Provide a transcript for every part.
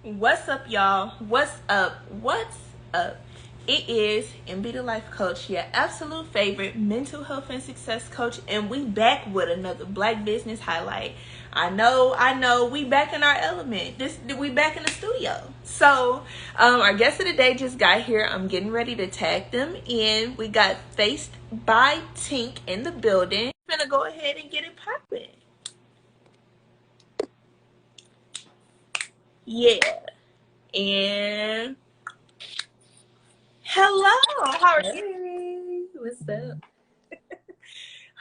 What's up, y'all? What's up? What's up? It is MB the Life Coach, your absolute favorite mental health and success coach, and we back with another Black Business Highlight. I know, we back in our element. We back in the studio. So, our guest of the day just got here. I'm getting ready to tag them in. We got Faced by Tink in the building. I'm gonna go ahead and get it popping. Yeah. And hello, how are you? Hey, what's up?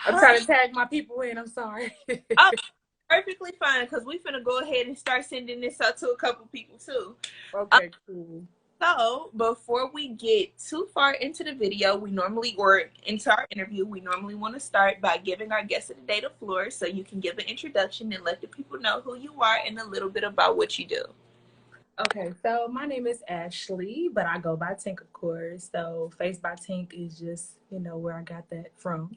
I'm Huh? trying to tag my people in. I'm sorry. Oh, perfectly fine, because we finna go ahead and start sending this out to a couple people too. Um, Okay, cool. so before we get too far into the video, or into our interview, we normally want to start by giving our guest of the day the floor so you can give an introduction and let the people know who you are and a little bit about what you do. Okay, so my name is Ashley, but I go by Tink, of course. So Face by Tink is just, where I got that from.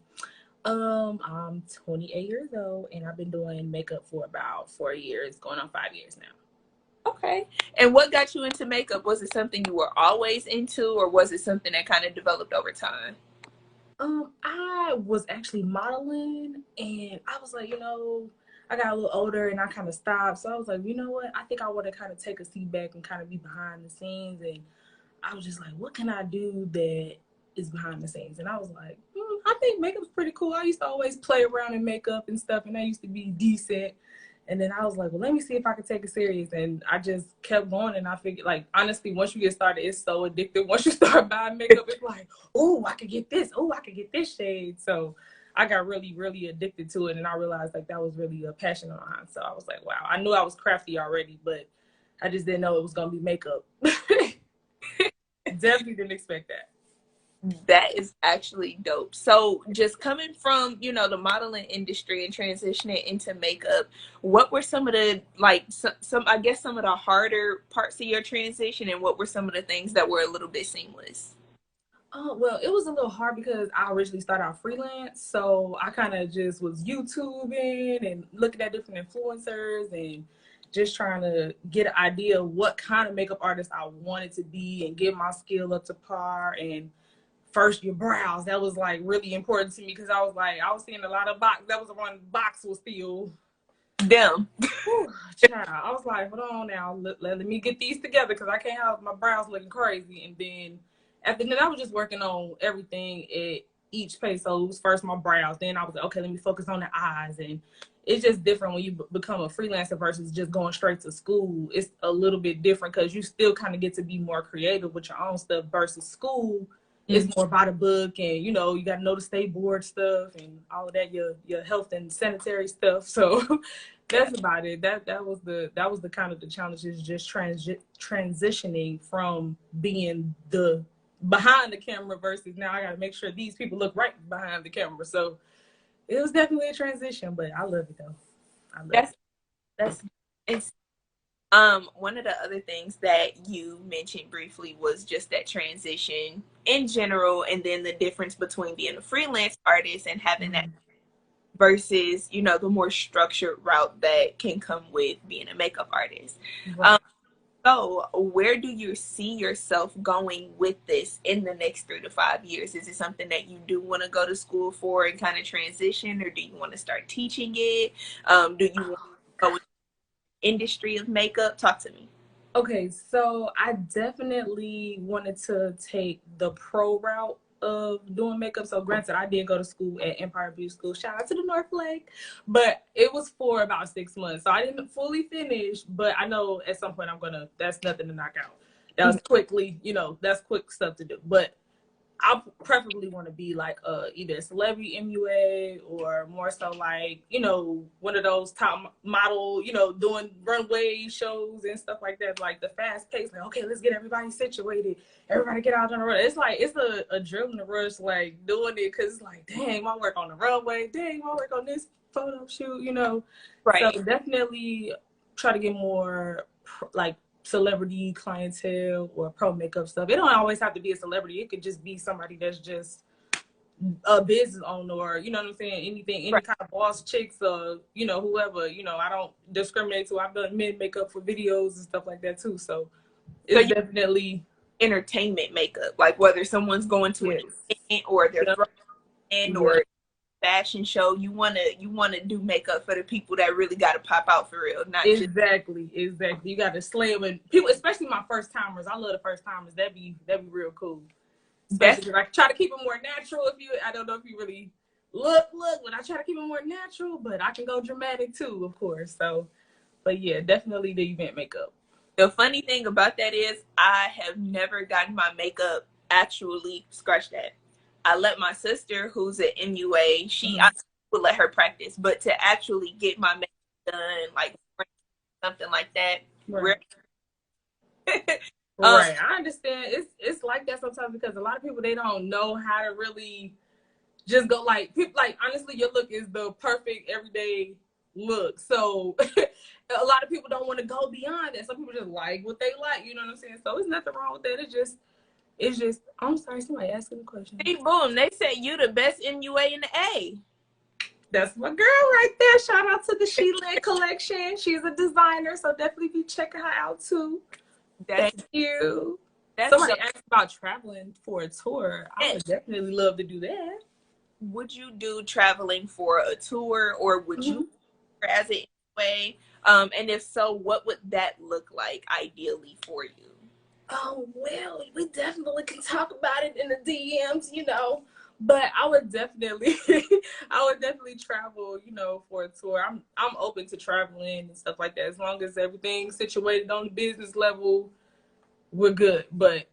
I'm 28 years old and I've been doing makeup for about 4 years, going on 5 years now. Okay. And what got you into makeup? Was it something you were always into, or was it something that kind of developed over time? I was actually modeling and I was like, I got a little older and I kind of stopped. So I was like, you know what? I think I want to kind of take a seat back and kind of be behind the scenes. And I was just like, what can I do that is behind the scenes? And I was like, I think makeup's pretty cool. I used to always play around in makeup and stuff, and I used to be decent. And then I was like, well, let me see if I can take it serious. And I just kept going. And I figured, like, honestly, once you get started, it's so addictive. Once you start buying makeup, it's like, oh, I could get this. Oh, I could get this shade. So I got really, really addicted to it. And I realized, like, that was really a passion of mine. So I was like, wow, I knew I was crafty already, but I just didn't know it was going to be makeup. Definitely didn't expect that. That is actually dope. So, just coming from, the modeling industry and transitioning into makeup, what were some of the, like, some I guess, some of the harder parts of your transition, and what were some of the things that were a little bit seamless? Oh, well, it was a little hard because I originally started out freelance. So I kind of just was YouTubing and looking at different influencers and just trying to get an idea of what kind of makeup artist I wanted to be and get my skill up to par. And first, your brows, that was like really important to me because I was like, I was seeing a lot of box. That was one box was still, Them. whew, child. I was like, hold on now, let me get these together because I can't have my brows looking crazy. And then after that, I was just working on everything at each pace. So it was first my brows. Then I was like, okay, let me focus on the eyes. And it's just different when you become a freelancer versus just going straight to school. It's a little bit different because you still kind of get to be more creative with your own stuff versus school. It's more by the book, and you got to know the state board stuff and all of that, your health and sanitary stuff. So that's about it. That was the kind of the challenges, just transitioning from being the behind the camera versus now I got to make sure these people look right behind the camera. So it was definitely a transition, but I love it though. I love That's it. that's it's one of the other things that you mentioned briefly was just that transition in general, and then the difference between being a freelance artist and having that Mhm. versus, the more structured route that can come with being a makeup artist. Um, Right. so, where do you see yourself going with this in the next 3 to 5 years? Is it something that you do want to go to school for and kind of transition, or do you want to start teaching it? Do you want to go with the industry of makeup? Talk to me. Okay, so I definitely wanted to take the pro route of doing makeup. So granted, I did go to school at Empire Beauty School. Shout out to the North Lake. But it was for about 6 months. So I didn't fully finish, but I know at some point that's nothing to knock out. That was quickly, that's quick stuff to do. But I preferably want to be like either a celebrity MUA or more so like, one of those top model, doing runway shows and stuff like that, like the fast pace, like, okay, let's get everybody situated. Everybody get out on the road. It's like, it's a adrenaline rush, like doing it because it's like, dang, my work on the runway, dang, my work on this photo shoot. So Right. definitely try to get more like celebrity clientele or pro makeup stuff. It don't always have to be a celebrity. It could just be somebody that's just a business owner, or you know what I'm saying, anything, any kind of boss chicks, or you know, whoever, you know, I don't discriminate. So I've done men makeup for videos and stuff like that too. So it's definitely entertainment makeup, like whether someone's going to an event or they're throwing in or fashion show, you wanna do makeup for the people that really gotta pop out for real, not exactly. You got to slam and people, especially my first timers. I love the first timers. That'd be real cool. Especially because I try to keep them more natural. I don't know if you really look, but I try to keep them more natural. But I can go dramatic too, of course. So, but yeah, definitely the event makeup. The funny thing about that is I have never gotten my makeup actually scratch that. I let my sister, who's an MUA, I would let her practice, but to actually get my makeup done, like something like that, right. Right, I understand. It's like that sometimes because a lot of people, they don't know how to really just go like people. Like honestly, your look is the perfect everyday look. So a lot of people don't want to go beyond that. Some people just like what they like. You know what I'm saying? So there's nothing wrong with that. It's just. I'm sorry, somebody asking a question. See, boom, they said you the best MUA in the A. That's my girl right there. Shout out to the She Led collection. She's a designer, so definitely be checking her out too. Thank you. Somebody asked about traveling for a tour. I would definitely love to do that. Would you do traveling for a tour, or would you as a way? And if so, what would that look like ideally for you? Oh, well, we definitely can talk about it in the DMs, you know. But I would definitely travel, you know, for a tour. I'm open to traveling and stuff like that. As long as everything's situated on the business level, we're good. But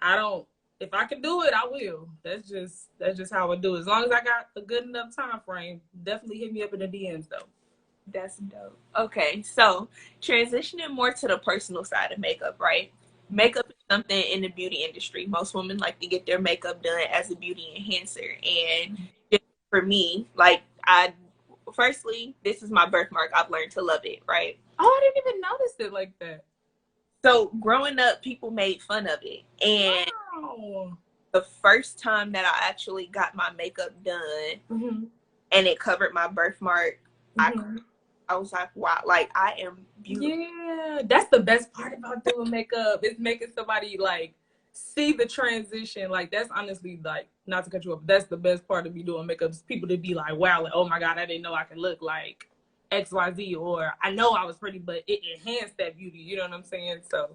if I can do it, I will. That's just how I do it. As long as I got a good enough time frame, definitely hit me up in the DMs though. That's dope. Okay, so transitioning more to the personal side of makeup, right? Makeup is something in the beauty industry. Most women like to get their makeup done as a beauty enhancer. And just for me, like firstly, this is my birthmark. I've learned to love it, right? Oh, I didn't even notice it like that. So growing up, people made fun of it. And the first time that I actually got my makeup done and it covered my birthmark, I was like, wow, like I am beautiful. Yeah, that's the best part about doing makeup. It's making somebody like see the transition. Like that's honestly, like, not to cut you off, that's the best part of me doing makeup. Is people to be like, wow, like, oh my God, I didn't know I could look like XYZ, or I know I was pretty, but it enhanced that beauty. You know what I'm saying? So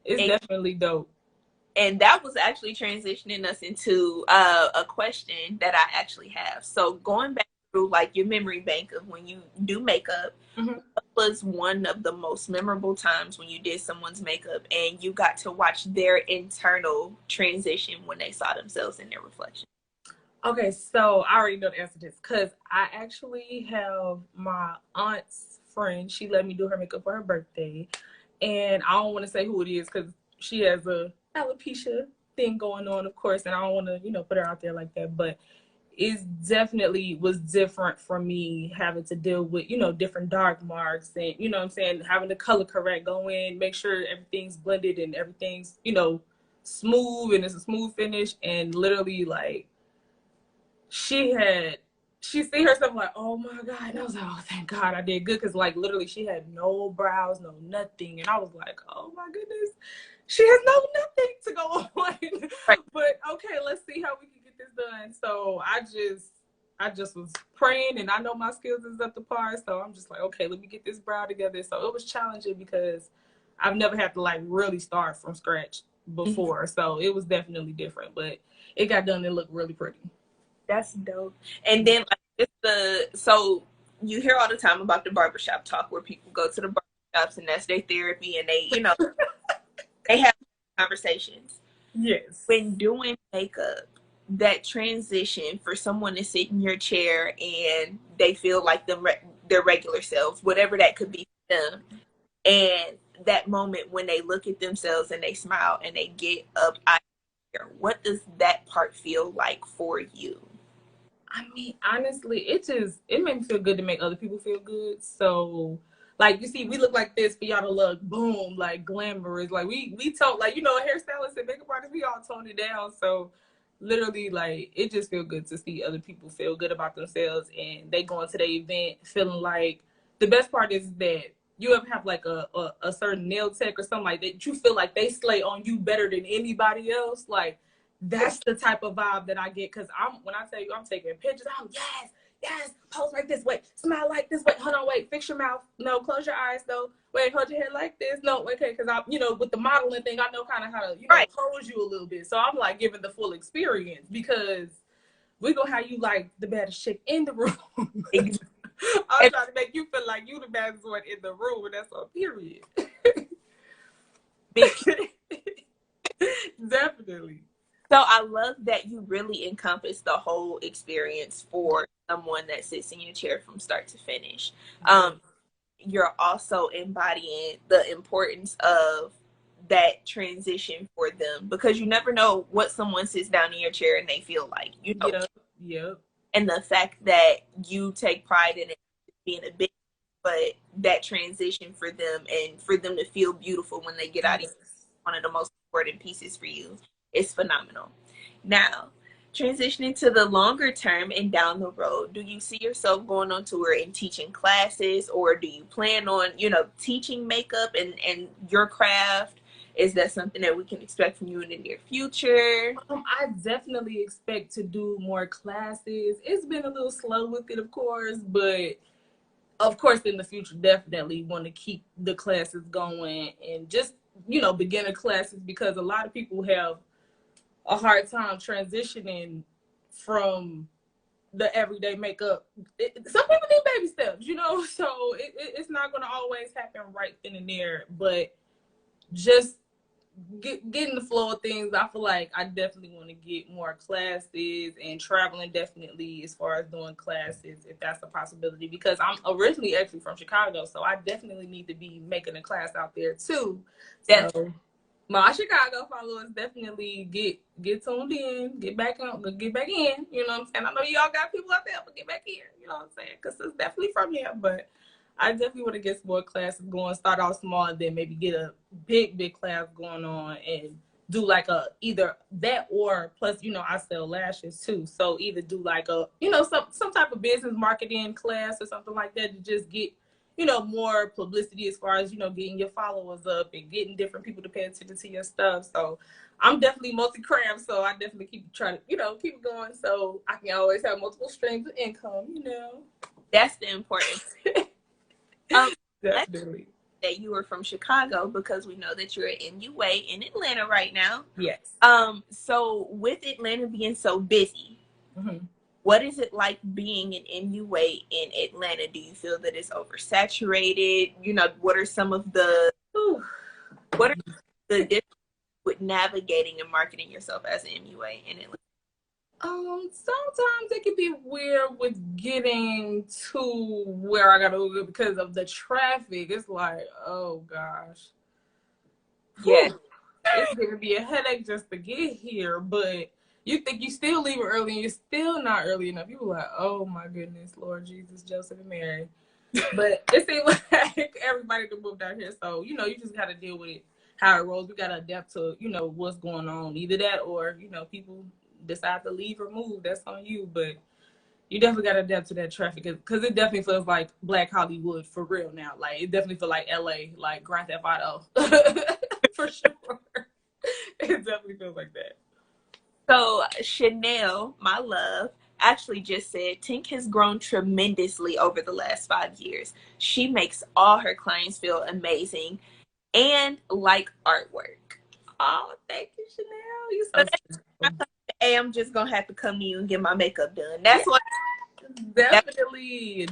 it's definitely dope. And that was actually transitioning us into a question that I actually have. So going back through like your memory bank of when you do makeup, what was one of the most memorable times when you did someone's makeup and you got to watch their internal transition when they saw themselves in their reflection? Okay, so I already know the answer to this because I actually have my aunt's friend. She let me do her makeup for her birthday. And I don't want to say who it is because she has a alopecia thing going on, of course, and I don't want to, you know, put her out there like that. But it definitely was different for me having to deal with, you know, different dark marks and, you know what I'm saying, having the color correct, go in, make sure everything's blended and everything's, you know, smooth and it's a smooth finish. And literally, like, she see herself like, oh my God. And I was like, oh, thank God I did good. Cause like literally she had no brows, no nothing. And I was like, oh my goodness, she has nothing to go on. Right. But okay, let's see how we can get this done. So I just was praying, and I know my skills is up to par. So I'm just like, okay, let me get this brow together. So it was challenging because I've never had to like really start from scratch before. So it was definitely different, but it got done and looked really pretty. That's dope. And then like so you hear all the time about the barbershop talk where people go to the barbershops and that's their therapy and they, you know, they have conversations. Yes. When doing makeup, that transition for someone to sit in your chair and they feel like their regular selves, whatever that could be for them, and that moment when they look at themselves and they smile and they get up out of here, what does that part feel like for you? I mean, honestly, it made me feel good to make other people feel good. So, like, you see, we look like this for y'all to look, boom, like glamorous. Like we told, like, you know, hairstylists and makeup artists, we all toned it down. So literally, like, it just feel good to see other people feel good about themselves and they go into the event feeling like, the best part is that you ever have like a certain nail tech or something like that, you feel like they slay on you better than anybody else. Like, that's the type of vibe that I get, because when I tell you I'm taking pictures, I'm yes, pose like this, wait, smile like this, wait, hold on, wait, fix your mouth, no, close your eyes, though, wait, hold your head like this, no, okay, because I, with the modeling thing, I know kind of how to, Right. pose you a little bit, so I'm like giving the full experience, because we gonna have you like the baddest chick in the room. I'm trying to make you feel like you the baddest one in the room, and that's on period. Definitely. So I love that you really encompass the whole experience for someone that sits in your chair from start to finish. You're also embodying the importance of that transition for them, because you never know what someone sits down in your chair and they feel like, Yep. And the fact that you take pride in it being a bit, but that transition for them and for them to feel beautiful when they get out of one of the most important pieces for you is phenomenal. Now, transitioning to the longer term and down the road, do you see yourself going on tour and teaching classes, or do you plan on, teaching makeup and your craft? Is that something that we can expect from you in the near future? I definitely expect to do more classes. It's been a little slow with it, of course, but of course in the future definitely want to keep the classes going, and just, beginner classes, because a lot of people have a hard time transitioning from the everyday makeup. Some people need baby steps, so it's not going to always happen right then and there, but just get in the flow of things. I feel like I definitely want to get more classes, and traveling definitely as far as doing classes, if that's a possibility, because I'm originally actually from Chicago, so I definitely need to be making a class out there too. So my Chicago followers, definitely get tuned in, get back in, you know what I'm saying? I know y'all got people out there, but get back in, you know what I'm saying? Because it's definitely from here, but I definitely want to get some more classes going, start off small, and then maybe get a big class going on, and do like either that, or plus, I sell lashes too. So either do like some type of business marketing class or something like that, to just get, more publicity as far as, getting your followers up and getting different people to pay attention to your stuff. So I'm definitely multi-craft, so I definitely keep trying to, keep it going, so I can always have multiple streams of income, That's the importance. Definitely. That you are from Chicago, because we know that you're at MUA in Atlanta right now. Yes. So with Atlanta being so busy, what is it like being an MUA in Atlanta? Do you feel that it's oversaturated? What are some of the differences with navigating and marketing yourself as an MUA in Atlanta? Sometimes it can be weird with getting to where I gotta go because of the traffic. It's like, oh gosh. Yeah. It's gonna be a headache just to get here, but you think you still leaving early and you're still not early enough. You were like, oh my goodness, Lord Jesus, Joseph and Mary. But it seems like everybody that moved out here, so you just gotta deal with it how it rolls. We gotta adapt to, what's going on. Either that, or people decide to leave or move. That's on you, but you definitely gotta adapt to that traffic, because it definitely feels like Black Hollywood for real now. Like, it definitely feels like LA, like Grand Theft Auto. For sure. It definitely feels like that. So Chanel, my love, actually just said Tink has grown tremendously over the last 5 years. She makes all her clients feel amazing and like artwork. Oh, thank you, Chanel. You so hey, I'm just gonna have to come to you and get my makeup done. That's what. Definitely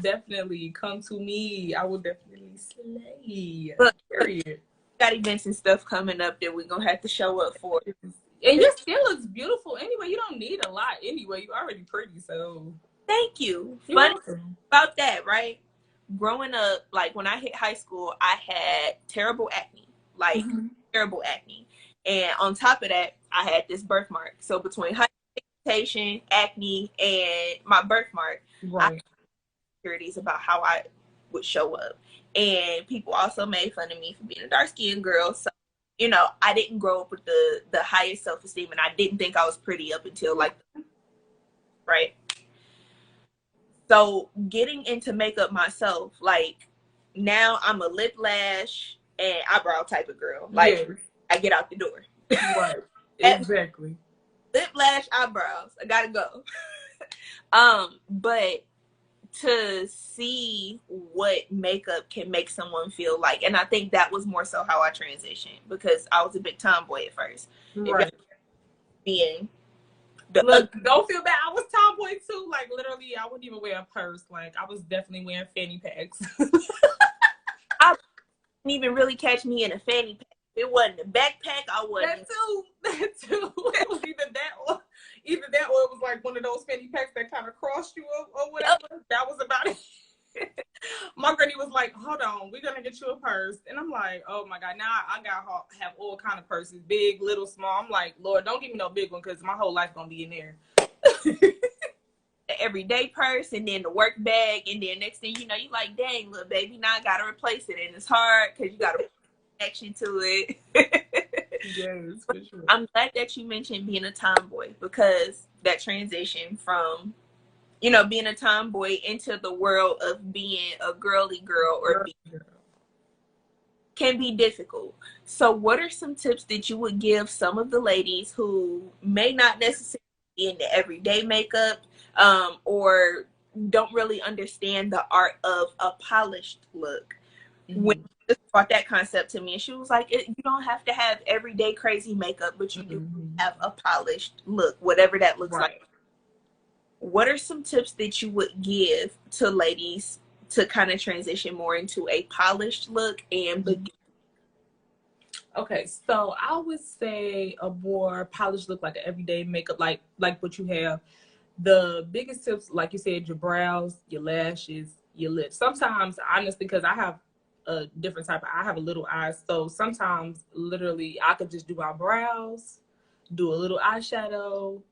come to me. I will definitely slay. But period. Got events and stuff coming up that we're gonna have to show up for. And your skin looks beautiful anyway. You don't need a lot anyway. You're already pretty, so thank you. Funny about that, right? Growing up, like when I hit high school, I had terrible acne, terrible acne, and on top of that, I had this birthmark. So between hyperpigmentation, acne, and my birthmark, I had insecurities about how I would show up, and people also made fun of me for being a dark-skinned girl. So you know, I didn't grow up with the highest self-esteem, and I didn't think I was pretty up until like, right? So getting into makeup myself, like now I'm a lip lash and eyebrow type of girl. Like Yes. I get out the door. Right. At Exactly. lip lash, eyebrows, I gotta go. But to see what makeup can make someone feel like, and I think that was more so how I transitioned, because I was a big tomboy at first. Right. Being the Look, don't feel bad. I was tomboy too. Like literally, I wouldn't even wear a purse. Like I was definitely wearing fanny packs. I didn't even really catch me in a fanny pack. It wasn't a backpack. I wasn't. That too. That too. It was either that or it was like one of those fanny packs that kind of crossed you or whatever. That was about it. My granny was like, "Hold on, we're gonna get you a purse," and I'm like, "Oh my god!" Now I got have all kind of purses, big, little, small. I'm like, Lord, don't give me no big one because my whole life gonna be in there. The everyday purse, and then the work bag, and then next thing you know, you like, dang, little baby, now I gotta replace it, and it's hard because you gotta put action to it. Yes, for sure. I'm glad that you mentioned being a tomboy, because that transition from, you know, being a tomboy into the world of being a girly girl or can be difficult. So what are some tips that you would give some of the ladies who may not necessarily be into everyday makeup, or don't really understand the art of a polished look? When she brought that concept to me, and she was like, you don't have to have everyday crazy makeup, but you do have a polished look, whatever that looks like. What are some tips that you would give to ladies to kind of transition more into a polished look and begin? Okay, so I would say a more polished look, like an everyday makeup, like what you have. The biggest tips, like you said, your brows, your lashes, your lips. Sometimes, honestly, because I have a different type of, I have a little eyes, so sometimes literally I could just do my brows, do a little eyeshadow,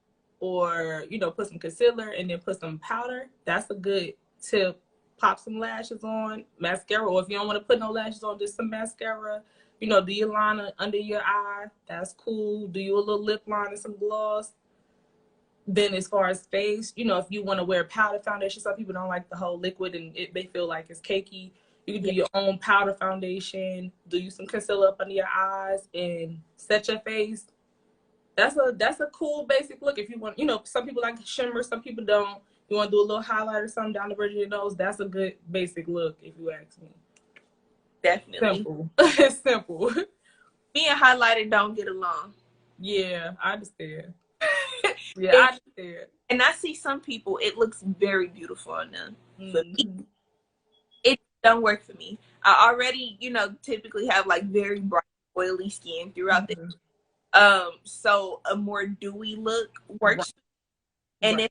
or you know, put some concealer and then put some powder. That's a good tip. Pop some lashes on, mascara, or if you don't want to put no lashes on, just some mascara. You know, do your liner under your eye. That's cool. Do you a little lip line and some gloss. Then as far as face, you know, if you want to wear powder foundation, some people don't like the whole liquid and they feel like it's cakey. You can do your own powder foundation, do you some concealer up under your eyes and set your face. That's a cool basic look. If you want, you know, some people like shimmer, some people don't. You want to do a little highlight or something down the bridge of your nose, that's a good basic look if you ask me. Definitely. Simple. It's simple. Me and highlighter don't get along. Yeah, I understand. Yeah, I understand. And I see some people, it looks very beautiful on them. For me, it don't work for me. I already, you know, typically have like very bright, oily skin throughout the so a more dewy look works. And then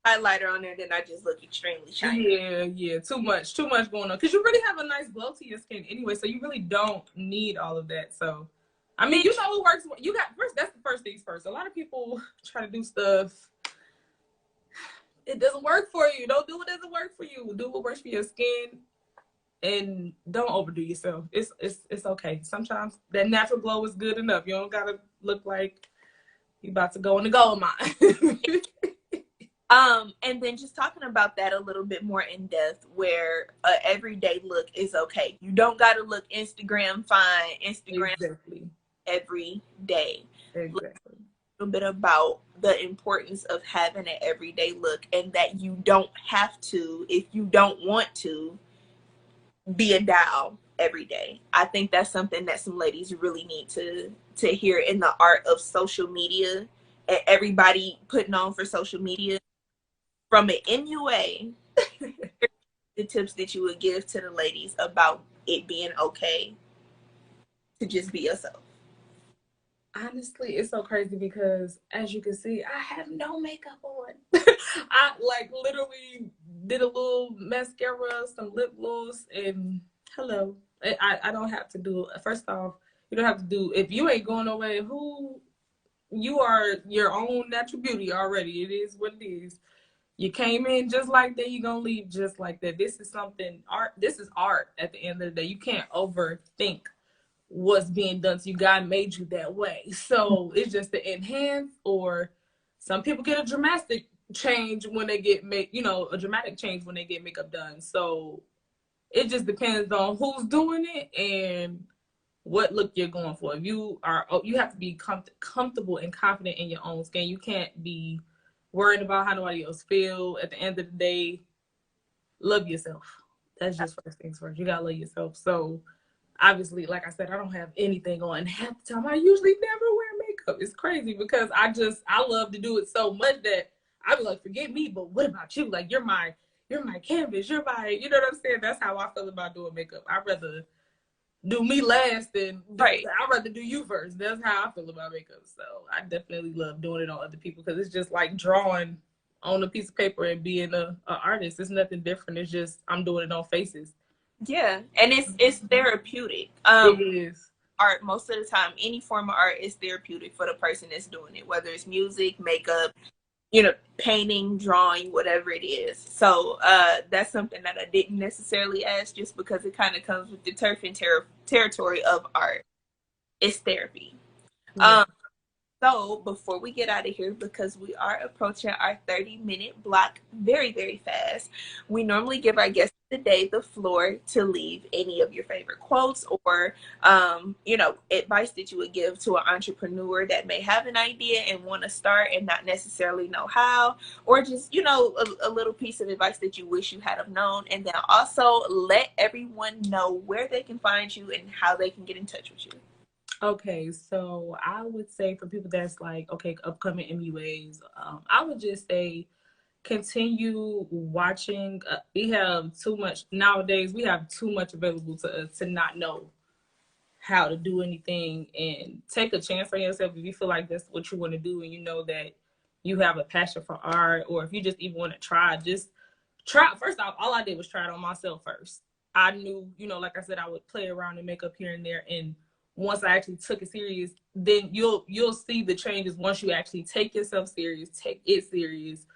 highlighter on there, then I just look extremely shiny. Yeah, too much going on. Because you really have a nice glow to your skin anyway, so you really don't need all of that. So, I mean, you know what works. You got first. That's the first things first. A lot of people try to do stuff. It doesn't work for you. Don't do what doesn't work for you. Do what works for your skin, and don't overdo yourself. It's okay. Sometimes that natural glow is good enough. You don't gotta look like you about to go in the gold mine. And then just talking about that a little bit more in depth, where a everyday look is okay. You don't got to look Instagram fine, Instagram every day. Exactly. A little bit about the importance of having an everyday look, and that you don't have to, if you don't want to, be a doll every day. I think that's something that some ladies really need to hear in the art of social media, and everybody putting on for social media. From an MUA, the tips that you would give to the ladies about it being okay to just be yourself. Honestly, it's so crazy because as you can see, I have no makeup on. I like literally did a little mascara, some lip gloss, and hello. I don't have to do it. First off, you don't have to do, if you ain't going away, who, you are your own natural beauty already. It is what it is. You came in just like that, you're gonna leave just like that. This is something art. This is art at the end of the day. You can't overthink what's being done to you. God made you that way. So it's just to enhance, or some people get a dramatic change when they get a dramatic change when they get makeup done. So it just depends on who's doing it and what look you're going for. If you have to be comfortable and confident in your own skin. You can't be worried about how nobody else feel. At the end of the day, love yourself. That's just first things first. You gotta love yourself. So obviously, like I said, I don't have anything on half the time. I usually never wear makeup. It's crazy because I love to do it so much that I be like, forget me, but what about you? Like, you're my canvas. You're my, you know what I'm saying? That's how I feel about doing makeup. I'd rather do me last than Right. I'd rather do you first. That's how I feel about makeup. So I definitely love doing it on other people because it's just like drawing on a piece of paper and being a artist. It's nothing different. It's just I'm doing it on faces. Yeah, and it's therapeutic. It is. Art, most of the time, any form of art is therapeutic for the person that's doing it, whether it's music, makeup, painting, drawing, whatever it is. So that's something that I didn't necessarily ask just because it kind of comes with the turf and territory of art. It's therapy. Yeah. So before we get out of here, because we are approaching our 30-minute block very, very fast, we normally give our guests of the day the floor to leave any of your favorite quotes or, advice that you would give to an entrepreneur that may have an idea and want to start and not necessarily know how, or just, a little piece of advice that you wish you had have known. And then also let everyone know where they can find you and how they can get in touch with you. Okay, so I would say for people that's like, okay, upcoming MUAs, I would just say continue watching. We have too much nowadays. We have too much available to us to not know how to do anything, and take a chance on yourself if you feel like that's what you want to do and you know that you have a passion for art, or if you just even want to try, just try. First off, all I did was try it on myself first. I knew, like I said, I would play around and make up here and there, and once I actually took it serious, then you'll see the changes once you actually take yourself serious, take it serious,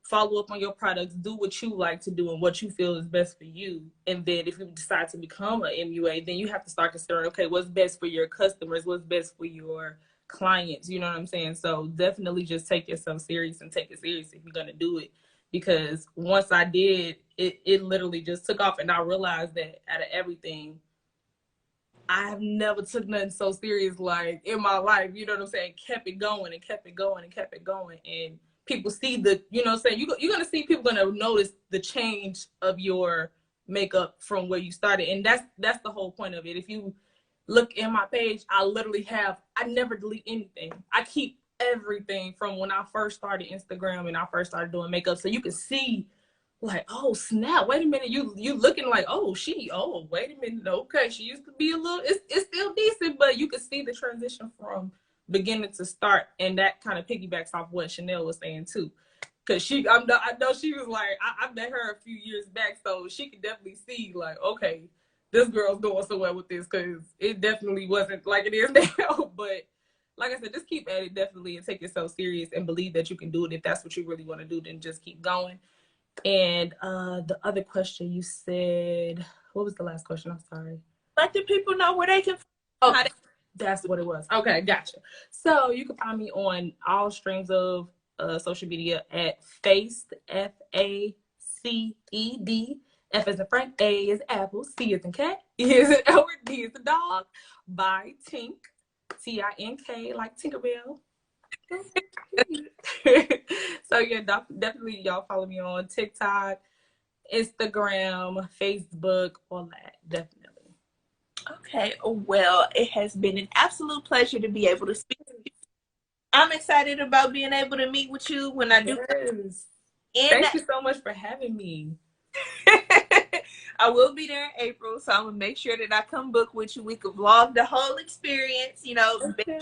follow up on your products, do what you like to do and what you feel is best for you. And then if you decide to become an MUA, then you have to start considering, okay, what's best for your customers, what's best for your clients, you know what I'm saying? So definitely just take yourself serious and take it serious if you're going to do it. Because once I did, it literally just took off, and I realized that out of everything, I have never took nothing so serious like in my life, you know what I'm saying? Kept it going and kept it going and kept it going. And people see the, you know what I'm saying? You're going to see people going to notice the change of your makeup from where you started. And that's the whole point of it. If you look in my page, I never delete anything. I keep everything from when I first started Instagram and I first started doing makeup. So you can see, like, oh snap, wait a minute, you looking like, wait a minute, okay, she used to be a little, it's still decent, but you can see the transition from beginning to start. And that kind of piggybacks off what Chanel was saying too, because I know she was like, I met her a few years back, so she could definitely see like, okay, this girl's going somewhere with this, because it definitely wasn't like it is now. But like I said, just keep at it definitely and take yourself serious and believe that you can do it. If that's what you really want to do, then just keep going. And the other question you said, what was the last question? I'm sorry. Let the people know where they can find that's what it was. Okay, gotcha. So you can find me on all streams of social media at Faced, FACED. F as in Frank, A is Apple, C is in cat, E is in Edward, D is the dog, by Tink, TINK, like Tinkerbell. So yeah, definitely y'all follow me on TikTok, Instagram, Facebook, all that. Definitely. Okay, well, it has been an absolute pleasure to be able to speak to you. I'm excited about being able to meet with you when I do. Yes. Thank you so much for having me. I will be there in April, so I'm gonna make sure that I come book with you. We could vlog the whole experience, Okay.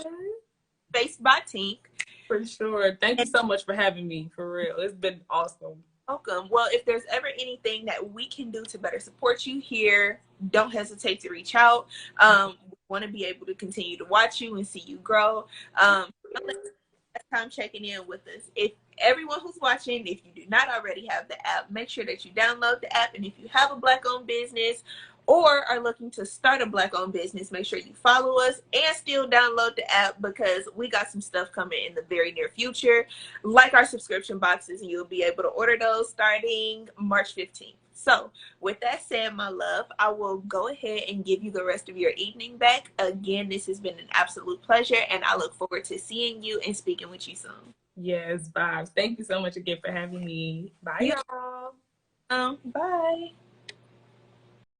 FacedByTink. For sure. Thank you so much for having me. For real, it's been awesome. Welcome. Well, if there's ever anything that we can do to better support you here, don't hesitate to reach out. We want to be able to continue to watch you and see you grow. Time checking in with us. If everyone who's watching, if you do not already have the app, make sure that you download the app. And if you have a Black-owned business or are looking to start a Black-owned business, make sure you follow us and still download the app, because we got some stuff coming in the very near future, like our subscription boxes, and you'll be able to order those starting March 15th. So with that said, my love, I will go ahead and give you the rest of your evening back. Again, this has been an absolute pleasure, and I look forward to seeing you and speaking with you soon. Yes, vibes. Thank you so much again for having me. Bye, y'all. Bye.